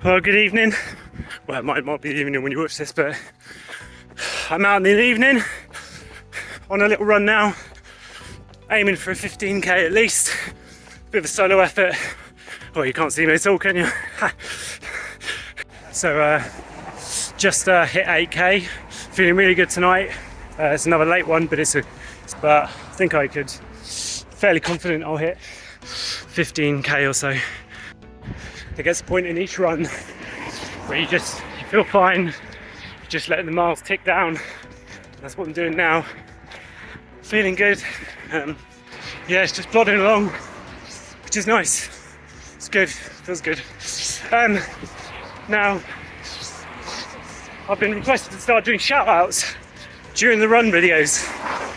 Well, good evening. Well, it might not be the evening when you watch this, but I'm out in the evening on a little run now, aiming for a 15k at least. Bit of a solo effort. Well, you can't see me at all, can you? So, just hit 8k. Feeling really good tonight. It's another late one, but but I think I could. Fairly confident I'll hit 15k or so. There gets a point in each run where you feel fine, you're just letting the miles tick down. That's what I'm doing now. Feeling good. Yeah, it's just plodding along, which is nice. It's good, feels good. Now, I've been requested to start doing shout outs during the run videos.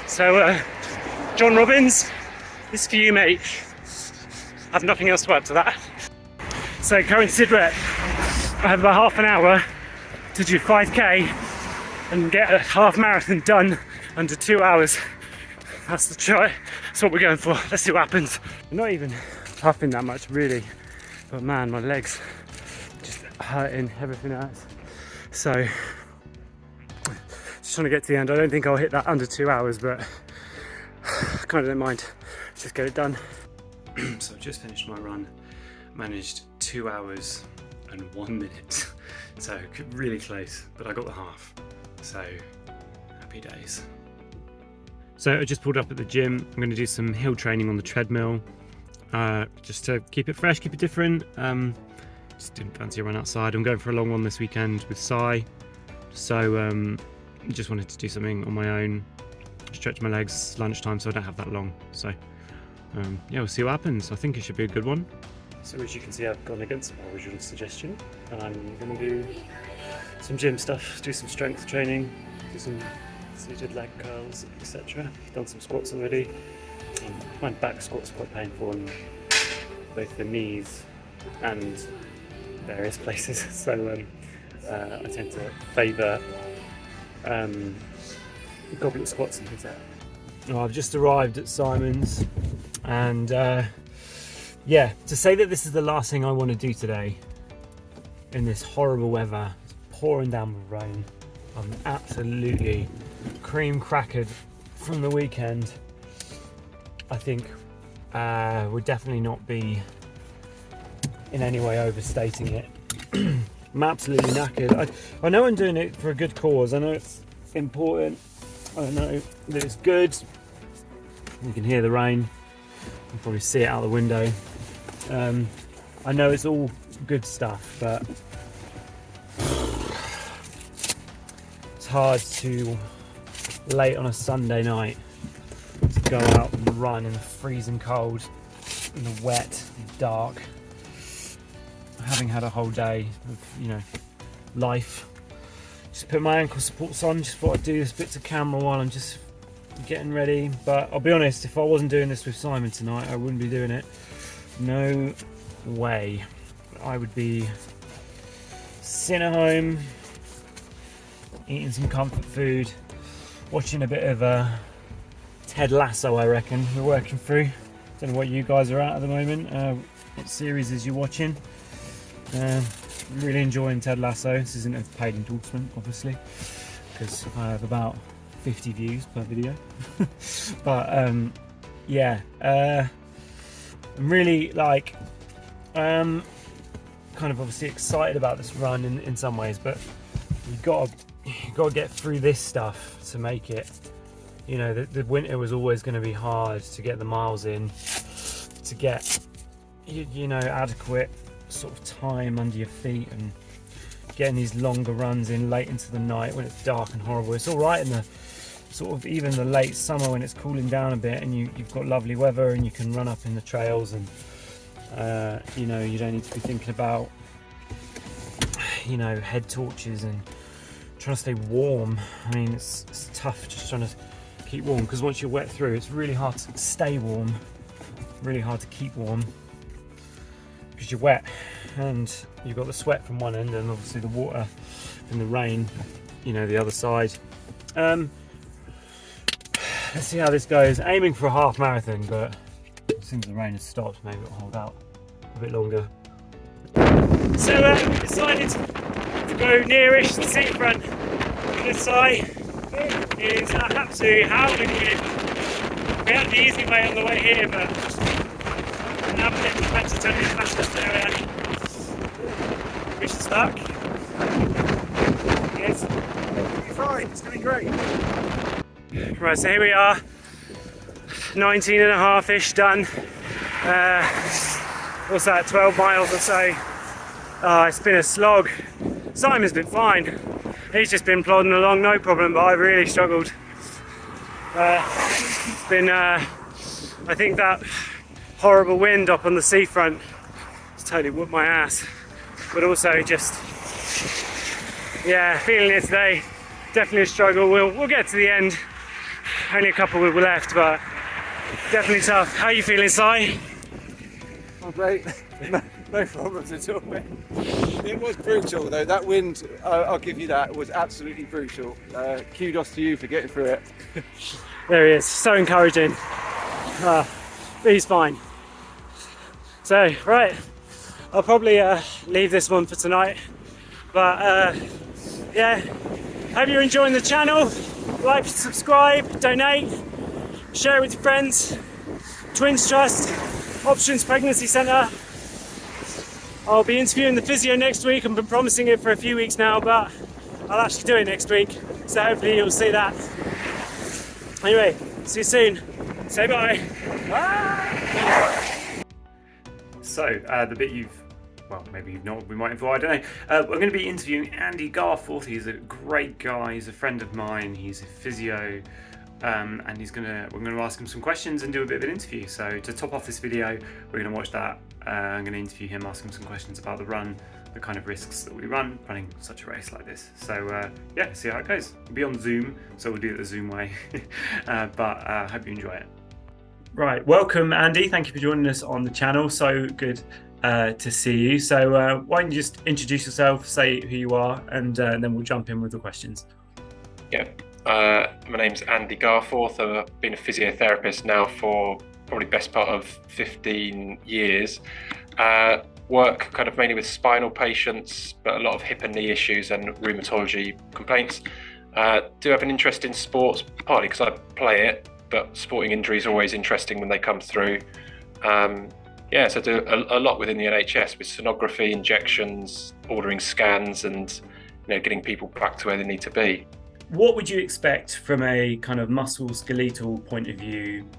So, John Robbins, this is for you, mate. I have nothing else to add to that. So current SID rep, I have about half an hour to do 5k and get a half marathon done under 2 hours. That's the try. That's what we're going for. Let's see what happens. I'm not even puffing that much really, but man, my legs just hurting, everything else. So just trying to get to the end. I don't think I'll hit that under 2 hours, but I kind of don't mind. Let's just get it done. So I've just finished my run, managed 2 hours and 1 minute, so really close, but I got the half, so happy days. So I just pulled up at the gym. I'm going to do some hill training on the treadmill, just to keep it fresh, keep it different. Just didn't fancy a run outside. I'm going for a long one this weekend with Sai, so just wanted to do something on my own, stretch my legs, lunchtime, so I don't have that long. So yeah, we'll see what happens. I think it should be a good one. So as you can see, I've gone against my original suggestion. I'm going to do some gym stuff, do some strength training, do some seated leg curls, etc. Done some squats already. My back squats are quite painful on both the knees and various places, so I tend to favour goblet squats and things like that. I've just arrived at Simon's, and yeah, to say that this is the last thing I want to do today in this horrible weather, it's pouring down with rain, I'm absolutely cream crackered from the weekend. I think would definitely not be in any way overstating it. I'm absolutely knackered. I know I'm doing it for a good cause. I know it's important. I know that it's good. You can hear the rain. You can probably see it out the window. I know it's all good stuff, but it's hard to, late on a Sunday night, to go out and run in the freezing cold, in the wet, dark, having had a whole day of, life. Just put my ankle supports on, just thought I'd do this bits of camera while I'm just getting ready. But I'll be honest, if I wasn't doing this with Simon tonight, I wouldn't be doing it. No way. I would be sitting at home, eating some comfort food, watching a bit of Ted Lasso, I reckon, we're working through. Don't know what you guys are at the moment, what series is you watching. Really enjoying Ted Lasso. This isn't a paid endorsement, obviously, because I have about 50 views per video. But yeah, I'm really kind of obviously excited about this run in some ways, but you've got to get through this stuff to make it. The winter was always going to be hard to get the miles in, to get adequate sort of time under your feet, and getting these longer runs in late into the night when it's dark and horrible. It's all right in the sort of even the late summer when it's cooling down a bit and you've got lovely weather and you can run up in the trails, and you don't need to be thinking about head torches and trying to stay warm. I mean, it's tough just trying to keep warm, because once you're wet through, it's really hard to stay warm, really hard to keep warm, because you're wet and you've got the sweat from one end and obviously the water and the rain, the other side. Let's see how this goes. Aiming for a half marathon, but as soon as the rain has stopped, maybe it'll hold out a bit longer. So decided to go nearish the seafront. This side is absolutely howling wind. We had the easy way on the way here, but now we're getting better to this fastest area. Wish us luck. Yes. You'll be fine, it's going to be great. Right, so here we are, 19 and a half-ish done. What's that, 12 miles or so. It's been a slog. Simon's been fine. He's just been plodding along, no problem, but I've really struggled. It's been, I think that horrible wind up on the seafront has totally whooped my ass. But also just, yeah, feeling it today. Definitely a struggle. We'll get to the end. Only a couple left, but definitely tough. How are you feeling, Si? Oh, great. No problems at all, mate. It was brutal though, that wind, I'll give you that, was absolutely brutal. Kudos to you for getting through it. There he is, so encouraging. But he's fine. So, right, I'll probably leave this one for tonight. But yeah, hope you're enjoying the channel. Like, subscribe, donate, share it with your friends. Twins Trust, Options Pregnancy Centre. I'll be interviewing the physio next week. I've been promising it for a few weeks now, but I'll actually do it next week. So hopefully you'll see that. Anyway, see you soon. Say bye. Bye. So the bit well, maybe you've not, we might have, I don't know. We're going to be interviewing Andy Garforth. He's a great guy, he's a friend of mine, he's a physio, and we're going to ask him some questions and do a bit of an interview. So to top off this video, we're going to watch that. I'm going to interview him, ask him some questions about the run, the kind of risks that we run running such a race like this. So yeah, see how it goes. We'll be on Zoom, so we'll do it the Zoom way, but hope you enjoy it. Right, welcome Andy, thank you for joining us on the channel, so good to see you. So why don't you just introduce yourself, say who you are, and then we'll jump in with the questions. Yeah, my name's Andy Garforth. I've been a physiotherapist now for probably best part of 15 years. Work kind of mainly with spinal patients, but a lot of hip and knee issues and rheumatology complaints. Do have an interest in sports, partly because I play it, but sporting injuries are always interesting when they come through. Yeah, so I do a lot within the NHS with sonography, injections, ordering scans, and getting people back to where they need to be. What would you expect from a kind of muscle-skeletal point of view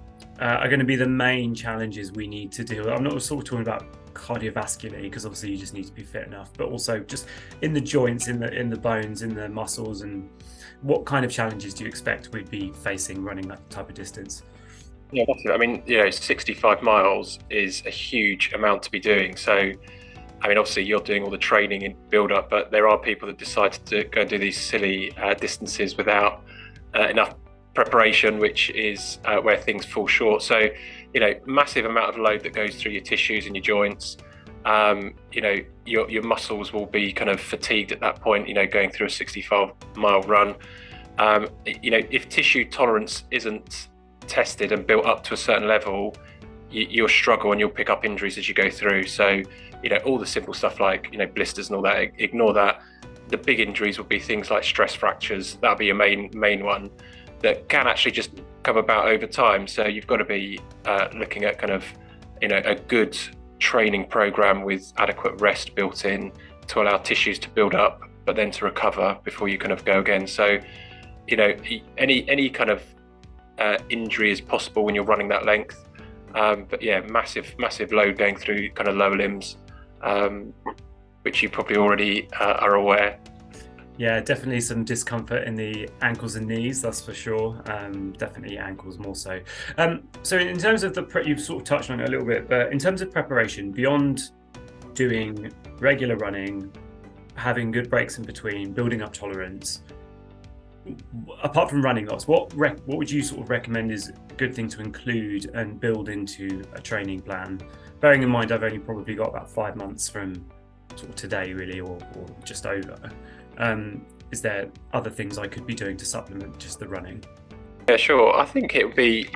are going to be the main challenges we need to deal with? I'm not sort of talking about cardiovascularly, because obviously you just need to be fit enough, but also just in the joints, in the bones, in the muscles, and what kind of challenges do you expect we'd be facing running that type of distance? Yeah, definitely. I mean, 65 miles is a huge amount to be doing. So, I mean, obviously you're doing all the training and build up, but there are people that decide to go and do these silly distances without enough preparation, which is where things fall short. So, massive amount of load that goes through your tissues and your joints. Your muscles will be kind of fatigued at that point, going through a 65-mile run. If tissue tolerance isn't tested and built up to a certain level, you'll struggle and you'll pick up injuries as you go through. So, all the simple stuff like, blisters and all that, ignore that. The big injuries will be things like stress fractures. That'll be your main one that can actually just come about over time. So you've got to be looking at kind of, a good training program with adequate rest built in to allow tissues to build up, but then to recover before you kind of go again. So, any kind of injury is possible when you're running that length. But yeah, massive load going through kind of lower limbs, which you probably already are aware. Yeah, definitely some discomfort in the ankles and knees, that's for sure. Definitely ankles more so. So in terms of you've sort of touched on it a little bit, but in terms of preparation, beyond doing regular running, having good breaks in between, building up tolerance, apart from running lots, what would you sort of recommend is a good thing to include and build into a training plan? Bearing in mind, I've only probably got about 5 months from sort of today, really, or just over. Is there other things I could be doing to supplement just the running? Yeah, sure. I think it would be,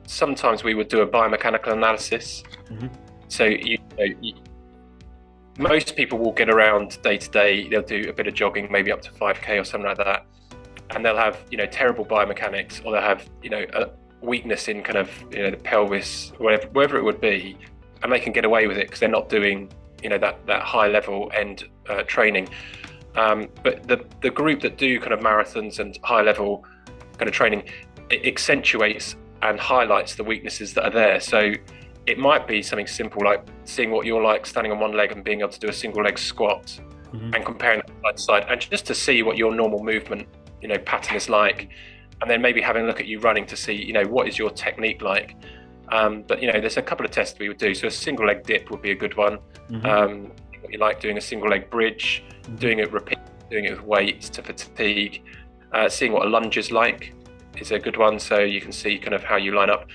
sometimes we would do a biomechanical analysis. Mm-hmm. So most people will get around day to day. They'll do a bit of jogging, maybe up to 5k or something like that, and they'll have terrible biomechanics, or they'll have a weakness in kind of the pelvis, wherever it would be, and they can get away with it because they're not doing that high level end training. But the group that do kind of marathons and high level kind of training, it accentuates and highlights the weaknesses that are there. So it might be something simple like seeing what you're like standing on one leg and being able to do a single leg squat, and comparing that side to side, and just to see what your normal movement pattern is like, and then maybe having a look at you running to see what is your technique like. But there's a couple of tests we would do. So a single leg dip would be a good one. What you like doing a single leg bridge, doing it with weights to fatigue, seeing what a lunge is like is a good one, so you can see kind of how you line up.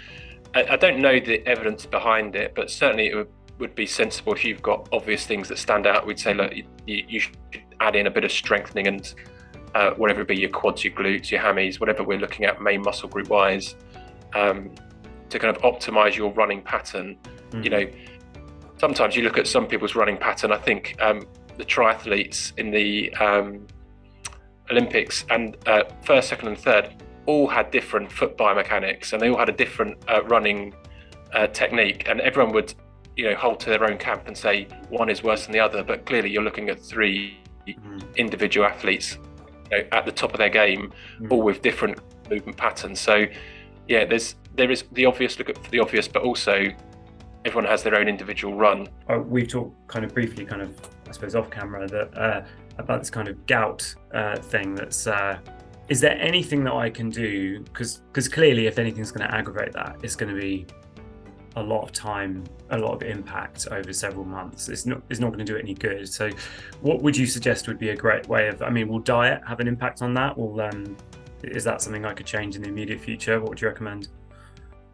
I don't know the evidence behind it, but certainly it would be sensible if you've got obvious things that stand out. We'd say, look, you should add in a bit of strengthening and whatever it be, your quads, your glutes, your hammies, whatever we're looking at main muscle group wise, to kind of optimize your running pattern. Sometimes you look at some people's running pattern. I think the triathletes in the Olympics and first, second and third all had different foot biomechanics, and they all had a different running technique, and everyone would hold to their own camp and say one is worse than the other, but clearly you're looking at three individual athletes at the top of their game, all with different movement patterns. So yeah, there is the obvious, look at the obvious, but also everyone has their own individual run. We've talked kind of briefly, kind of I suppose off camera, that about this kind of gout thing. That's is there anything that I can do? Because clearly, if anything's going to aggravate that, it's going to be a lot of time, a lot of impact over several months. It's not going to do it any good. So what would you suggest would be a great way of, will diet have an impact on that? Is that something I could change in the immediate future? What would you recommend?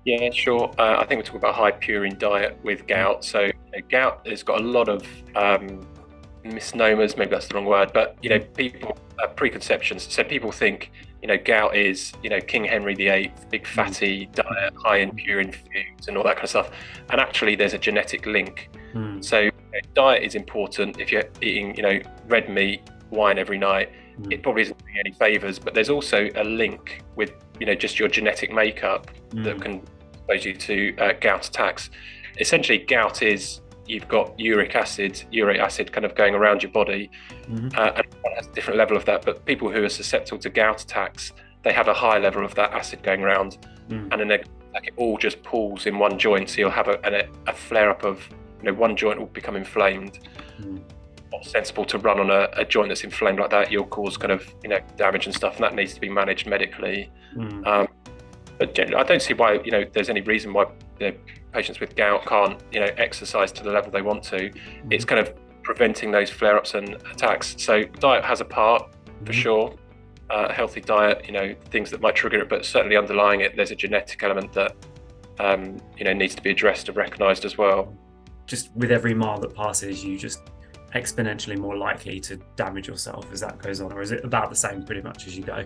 Yeah, sure. I think we're talking about high purine diet with gout. So gout has got a lot of misnomers, maybe that's the wrong word, but people preconceptions. So people think gout is King Henry VIII, big fatty diet, high in purine foods and all that kind of stuff, and actually there's a genetic link. So diet is important. If you're eating red meat, wine every night, it probably isn't doing any favors, but there's also a link with just your genetic makeup that can expose you to gout attacks. Essentially, gout is you've got uric acid kind of going around your body, and everyone has a different level of that, but people who are susceptible to gout attacks, they have a high level of that acid going around, and then it all just pools in one joint, so you'll have a flare up of one joint will become inflamed. Not sensible to run on a joint that's inflamed like that. You'll cause kind of damage and stuff, and that needs to be managed medically. But I don't see why there's any reason why patients with gout can't exercise to the level they want to. It's kind of preventing those flare-ups and attacks. So diet has a part for sure. Healthy diet, things that might trigger it, but certainly underlying it, there's a genetic element that needs to be addressed and recognised as well. Just with every mile that passes, you just exponentially more likely to damage yourself as that goes on, or is it about the same pretty much as you go?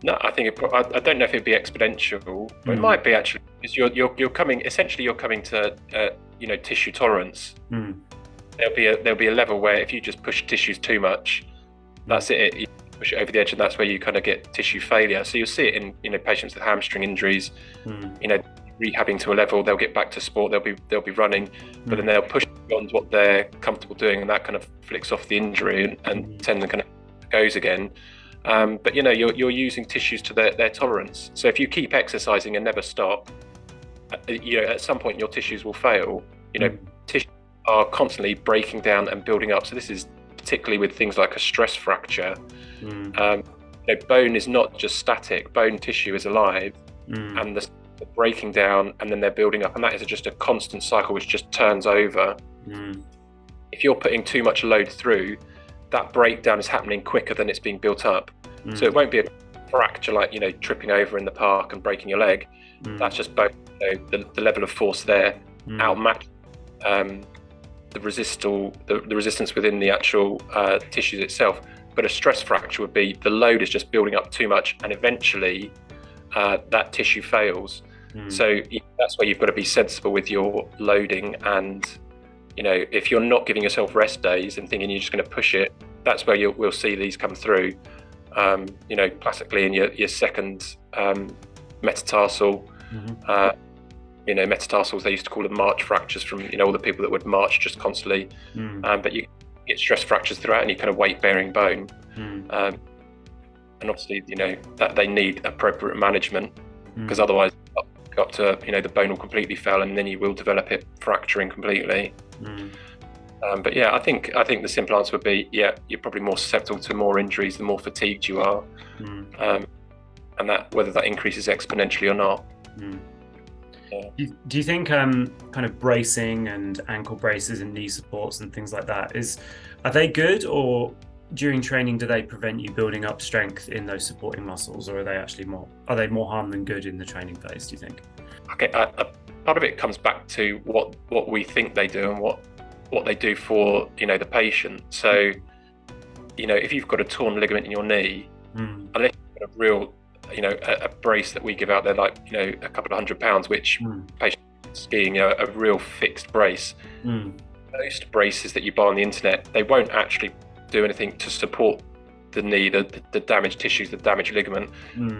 No, I think I don't know if it'd be exponential, but it might be actually, because you're coming to tissue tolerance. There'll be a level where if you just push tissues too much, that's it. You push it over the edge, and that's where you kind of get tissue failure. So you'll see it in patients with hamstring injuries. Rehabbing to a level, they'll get back to sport. They'll be running, but then they'll push beyond what they're comfortable doing, and that kind of flicks off the injury and tendon kind of goes again. But you're using tissues to their tolerance. So if you keep exercising and never stop, at some point your tissues will fail. Tissues are constantly breaking down and building up. So this is particularly with things like a stress fracture. Bone is not just static. Bone tissue is alive, and the breaking down, and then they're building up, and that is just a constant cycle which just turns over. If you're putting too much load through, that breakdown is happening quicker than it's being built up. So it won't be a fracture like tripping over in the park and breaking your leg. That's just both the level of force there outmatch the resistance within the actual tissues itself. But a stress fracture would be the load is just building up too much, and eventually that tissue fails. So that's where you've got to be sensible with your loading and if you're not giving yourself rest days and thinking you're just going to push it, that's where we'll see these come through. Classically in your second metatarsal, metatarsals, they used to call them march fractures from, all the people that would march just constantly. But you get stress fractures throughout any kind of weight-bearing bone. And obviously, that they need appropriate management, because otherwise got to, the bone will completely fail, and then you will develop it fracturing completely. But yeah, I think the simple answer would be, you're probably more susceptible to more injuries the more fatigued you are, and that whether that increases exponentially or not. Do you think kind of bracing and ankle braces and knee supports and things like that, are they good, or during training do they prevent you building up strength in those supporting muscles, or are they more harm than good in the training phase, do you think? Okay, part of it comes back to what we think they do and what they do for the patient. So if you've got a torn ligament in your knee, unless you've got a real a brace that we give out there, like a couple of £100, which patients skiing, a real fixed brace, most braces that you buy on the internet, they won't actually do anything to support the knee, the damaged tissues, the damaged ligament.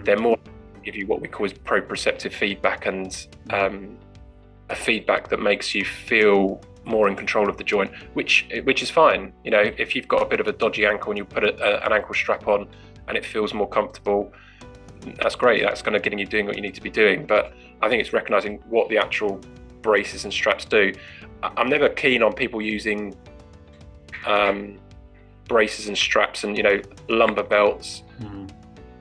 They're more give you what we call is proprioceptive feedback, and a feedback that makes you feel more in control of the joint, which is fine. If you've got a bit of a dodgy ankle and you put an ankle strap on and it feels more comfortable, that's great. That's going to get you doing what you need to be doing. But I think it's recognizing what the actual braces and straps do. I'm never keen on people using braces and straps and lumbar belts.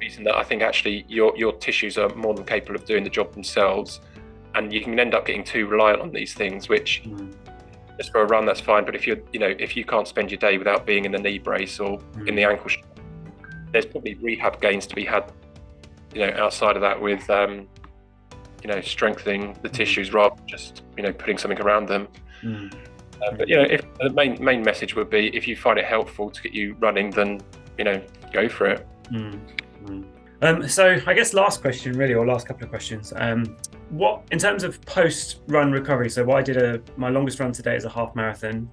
Reason that I think actually your tissues are more than capable of doing the job themselves, and you can end up getting too reliant on these things, which just for a run that's fine, but if you can't spend your day without being in the knee brace or in the ankle strap, there's probably rehab gains to be had outside of that with strengthening the tissues rather than just putting something around them. But if the main message would be, if you find it helpful to get you running, then go for it. So I guess last question really, or last couple of questions, what in terms of post-run recovery, so what I did my longest run today is a half marathon.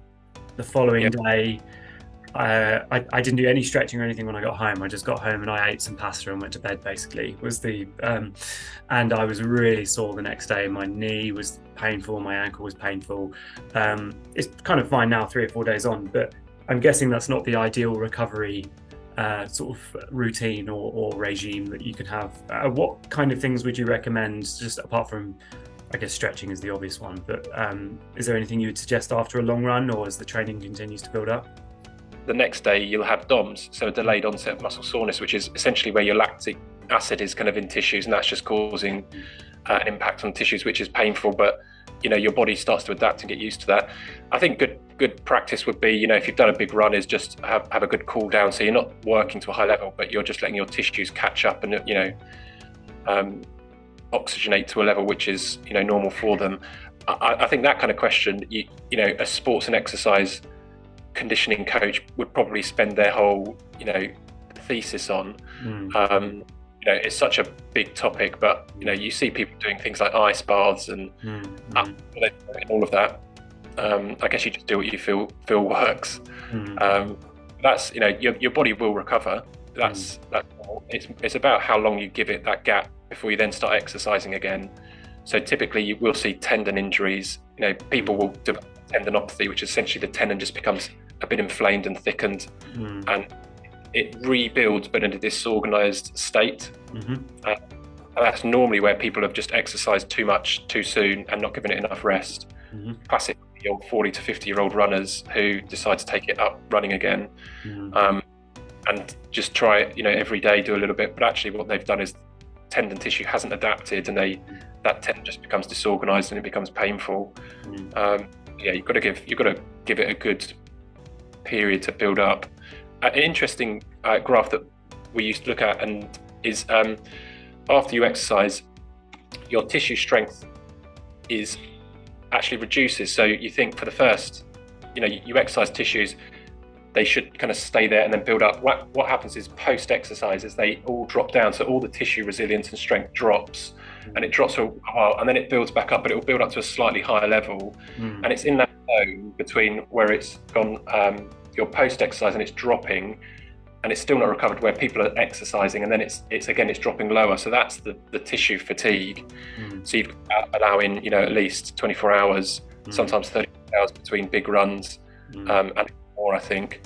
The following day I didn't do any stretching or anything when I got home. I just got home and I ate some pasta and went to bed, basically, and I was really sore the next day. My knee was painful, my ankle was painful. It's kind of fine now 3 or 4 days on, but I'm guessing that's not the ideal recovery sort of routine or regime that you could have. What kind of things would you recommend, just apart from, I guess stretching is the obvious one, but is there anything you would suggest after a long run, or as the training continues to build up? The next day you'll have DOMS, so a delayed onset of muscle soreness, which is essentially where your lactic acid is kind of in tissues, and that's just causing an impact on tissues, which is painful, but your body starts to adapt and get used to that. I think good practice would be, if you've done a big run, is just have a good cool down, so you're not working to a high level, but you're just letting your tissues catch up and oxygenate to a level which is normal for them. I think that kind of question, a sports and exercise conditioning coach would probably spend their whole thesis on. It's such a big topic, but you see people doing things like ice baths and all of that. I guess you just do what you feel works. That's your body will recover. That's it's about how long you give it that gap before you then start exercising again. So typically you will see tendon injuries. People will develop tendinopathy, which is essentially the tendon just becomes a bit inflamed and thickened, and it rebuilds but in a disorganized state. And that's normally where people have just exercised too much too soon and not given it enough rest. Classic old 40 to 50-year-old runners who decide to take it up running again, and just try it every day, do a little bit, but actually what they've done is tendon tissue hasn't adapted, and that tendon just becomes disorganized and it becomes painful. You've got to give it a good period to build up. An interesting graph that we used to look at and is after you exercise, your tissue strength is actually reduces. So you think for the first, you exercise tissues, they should kind of stay there and then build up. What happens is post exercises, they all drop down. So all the tissue resilience and strength drops, and it drops for a while, and then it builds back up, but it will build up to a slightly higher level. And it's in that zone between where it's gone, your post exercise, and it's dropping, and it's still not recovered, where people are exercising and then it's dropping lower. So that's the tissue fatigue. So you've allowing, at least 24 hours, sometimes 30 hours between big runs, and more, I think.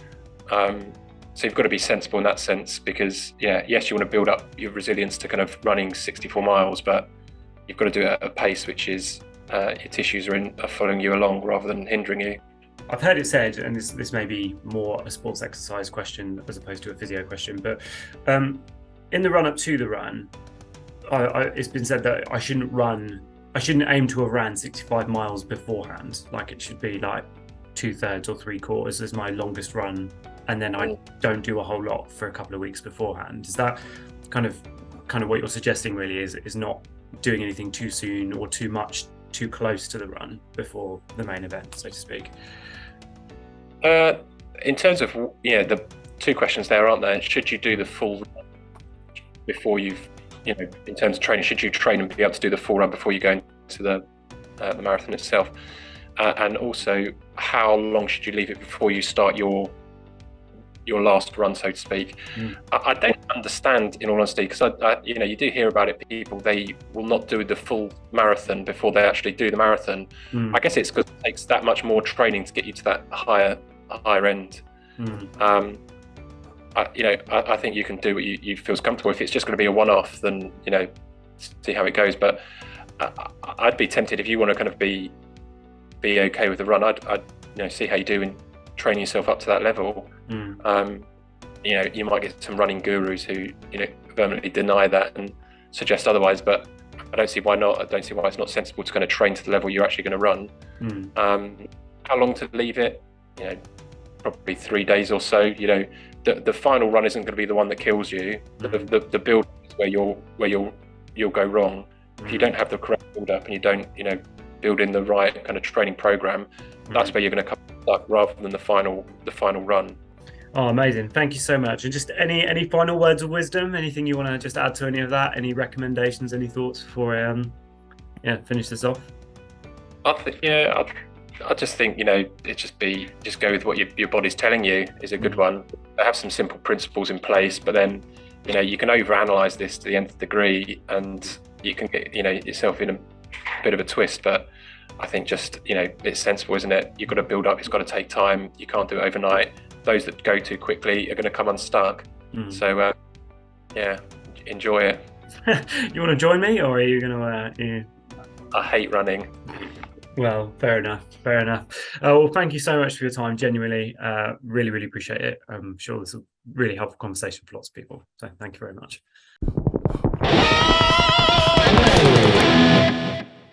So you've got to be sensible in that sense, because yes, you want to build up your resilience to kind of running 64 miles, but you've got to do it at a pace which is your tissues are following you along rather than hindering you. I've heard it said, and this may be more a sports exercise question as opposed to a physio question, but in the run up to the run, it's been said that I shouldn't aim to have ran 65 miles beforehand. Like, it should be like 2/3 or 3/4 as my longest run, and then I don't do a whole lot for a couple of weeks beforehand. Is that kind of what you're suggesting? Really, is not doing anything too soon or too much too close to the run before the main event, so to speak? In terms of the two questions there, aren't there? Should you do the full run before you've, in terms of training, should you train and be able to do the full run before you go into the marathon itself? And also, how long should you leave it before you start your last run, so to speak? I don't understand, in all honesty, because you do hear about it. People, they will not do the full marathon before they actually do the marathon. I guess it's because it takes that much more training to get you to that higher end. I think you can do what you feel comfortable. If it's just going to be a one-off, then see how it goes. But I'd be tempted, if you want to kind of be okay with the run, I'd see how you do and train yourself up to that level. You might get some running gurus who vehemently deny that and suggest otherwise, but I don't see why not. I don't see why it's not sensible to kind of train to the level you're actually going to run. How long to leave it? Probably 3 days or so. The final run isn't going to be the one that kills you. The build is where you'll go wrong. If you don't have the correct build up and you don't build in the right kind of training program, that's where you're going to come stuck, rather than the final run. Oh, amazing. Thank you so much. And just any final words of wisdom, anything you want to just add to any of that, any recommendations, any thoughts before finish this off? I just think just go with what your body's telling you is a good one. Have some simple principles in place, but then you can overanalyze this to the nth degree, and you can get yourself in a bit of a twist. But I think just it's sensible, isn't it? You've got to build up. It's got to take time. You can't do it overnight. Those that go too quickly are going to come unstuck. So enjoy it. You want to join me, or are you going to? I hate running. Well, fair enough. Well, thank you so much for your time. Genuinely, really, really appreciate it. I'm sure this is a really helpful conversation for lots of people. So thank you very much.